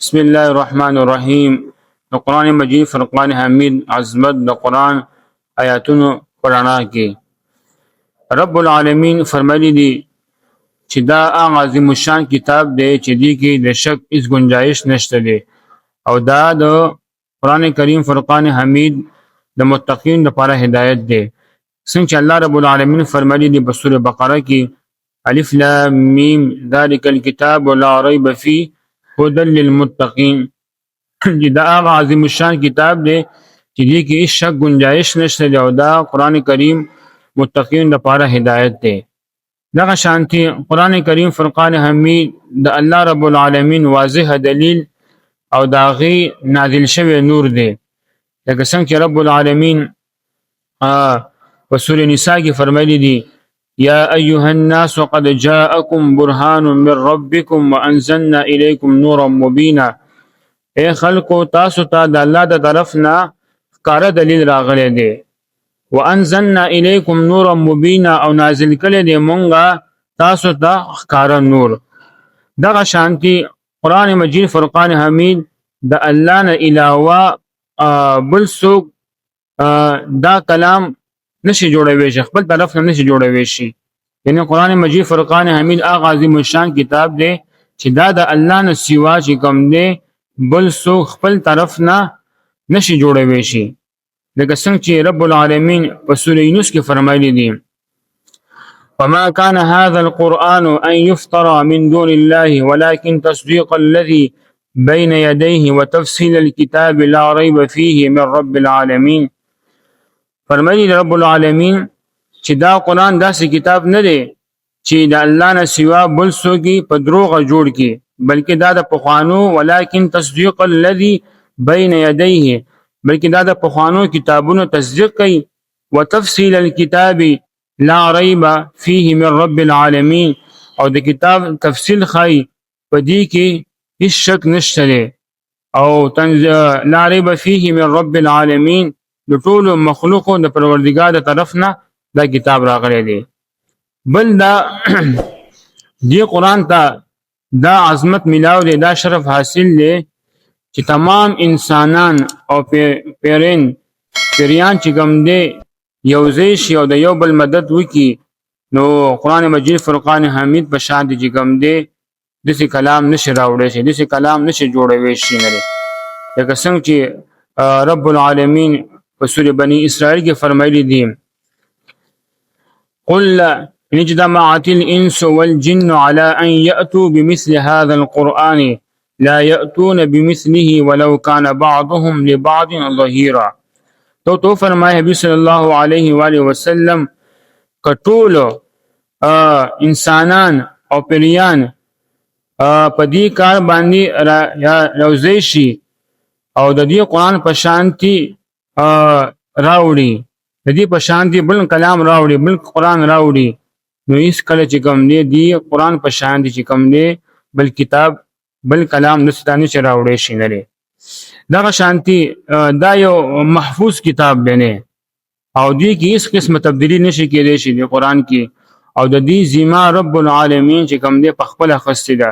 بسم الله الرحمن الرحیم. د قرآن مجید فرقان حمید عظمت د قرآن آیاتونو پرانا کې رب العالمین فرمایلی دی چې دا هغه عظیم الشان کتاب دی چې دی کې د شک هیڅ گنجائش نشته دی، او دا د قرآن کریم فرقان حمید د متقین لپاره هدایت دی. څنګه چې الله رب العالمین فرمایلی دی په سوره بقره کې الف لام میم ذالک الکتاب لا ریب فیه هدى للمتقین، چې دا هغه عظیم الشان کتاب دی چې دی کې هیڅ شک گنجائش نشته دی، او دا قرآن کریم متقین لپاره هدایت دی. دغه شانتي قرآن کریم فرقان حمید د الله رب العالمین واضح دلیل او داغي نازل شوی نور دی. لکه څنګه چې رب العالمین په سوره نساء کې فرمایلی دی یا ایها الناس قد جاءکم برهان من ربکم وانزلنا الیکم نورا مبینا، اے خلقو تاسو ته د الله د طرف نه ښکاره دلیل راغلی دی. وانزلنا الیکم نورا مبینا، او نازل کړی دی مونږه تاسو ته ښکاره نور. دغه شانتي قرآن مجید فرقان حمید د الله نه علاوه بل څوک دا کلام نشي جوړوي شي، خپل طرف نه نشي جوړوي شي. یعنی قرآن مجید فرقان حمید هغه عظیم الشان کتاب دی چې دا د الله نه سوا چې کوم دی بل څوک خپل طرف نه نشي جوړوي شي. لکه څنګه چې رب العالمین په سوره یونس کې فرمایلی دی وما كان هذا القرآن أن يفترى من دون الله ولكن تصديق الذي بين يديه وتفصيل الكتاب لا ريب فيه من رب العالمين. فرمایلی رب العالمین چې دا قرآن داسې کتاب نه دی چې د الله نه سوا بل څوک په دروغ جوړ کی، بلکې دا د پخوانو ولكن تصديق الذي بين يديه، بلکې دا د پخوانو کتابونو تصدیق کوي. وتفصيل الكتاب لا ريب فيه من رب العالمين، او د کتاب تفصیل خای پدې کې هیڅ شک نشته دی، او لا ريب فيه من رب العالمين د ټول مخلوقو د پروردګار د طرف نه دا کتاب راغلی دی. بل دا دی قرآن ته دا عظمت ملاو دی، دا شرف حاصل دی چې تمام انسانان او پیریان چې کوم دی یوځای شي او د یو بل مدد وکي، نو قرآن مجید فرقان حمید په شان دی چې کوم دی داسې کلام نشي راوړی شي، داسې کلام نشي جوړوي شي نه دی. لکه څنګه چې رب العالمین په سوره بنی اسرائیل کې فرمایلی دی قل إن اجتمعت الإنس والجن على أن يأتوا بمثل هذا القرآن لا يأتون بمثله ولو كان بعضهم لبعض ظهيرا. تو فرمائے حبیب صلی اللہ علیہ وآلہ وسلم کټول انسانان او پریان په دې کار باندې راوځي شي او د دې قرآن په شانتي راوړي، د دې په شانتي بل کلام راوړي، بل قرآن راوړي، نو هیڅ کله چې کوم دی قرآن په شانتي چې کوم دی بل کتاب بل کلام نستانه چې راوړي شي نه دی. دغه شانتي دا یو محفوظ کتاب دی نه، او دې کې هیڅ قسمه تبدیلی نشي کېدای شي د قرآن کې، او د دې ذمہ رب العالمین چې کوم دی په خپل خسته ده.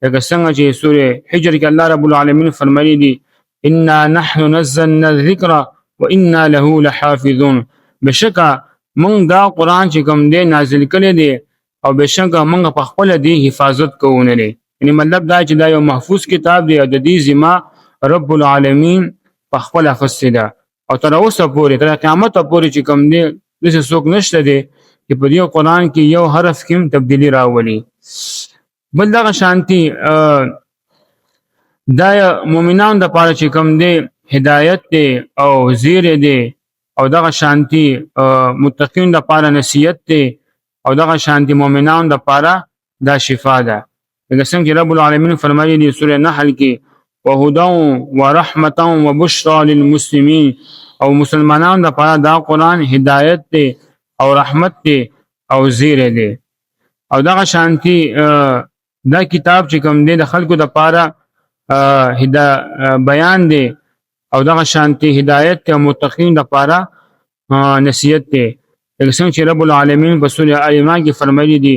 لکه څنګه چې سوره حجر کې الله رب العالمین فرمایلی دی انا نحن نزلنا الذکر وانا له لحافظون، بشکه مونږ دا قرآن چې کوم دی نازل کړی دی او بشکه مونږ په خپل دی حفاظت کوو نه دی. یعنی مطلب دا چې دا یو محفوظ کتاب دی او د دې ذمہ رب العالمین په خپل خسته ده، او تر اوسه پورې تر قیامت پورې چې کوم دی داسې څوک نشته دی چې په دې قرآن کې یو حرف کې تبدیلی راولي. بل دغه شانتي دا مؤمنان د پاره چې کوم دی هدایت دی او زیر دی، او دغه شانتي متقین د پاره نصیحت دی، او دغه شانتي مؤمنان د پاره دا شفا ده. لکه څنګه چې رب العالمین فرمایي دی سوره نحل کې وهدى ورحمة وبشرى للمسلمین، او مسلمانان د پاره دا قرآن هدایت دی او رحمت دی او زیر دی. او دغه شانتي دا کتاب چې کوم دی د خلکو د پاره بیان دی، او دغه شانتي هدایت او متقین د پاره نصیحت دی. لکه څنګه چې رب العالمین په سورة آل عمران کې فرمایلی دي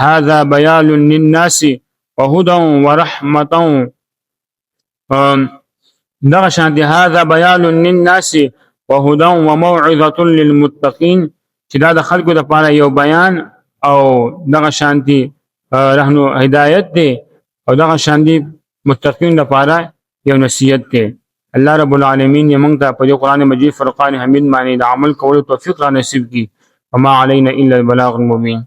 هذا بیان للناس وهدى ورحمة دغه شان دي هذا بیان للناس وهدى وموعظة للمتقين چې دا د خلکو لپاره یو بیان او دغه شان دي رهنو هدایت دی او دغه شان دي متقین لپاره یو نصیحت دی. الله رب العالمین یې موږ ته په دې قرآن مجید فرقان حمید باندې د عمل کولو توفیق را نصیب کړي. وما علينا الا البلاغ المبين.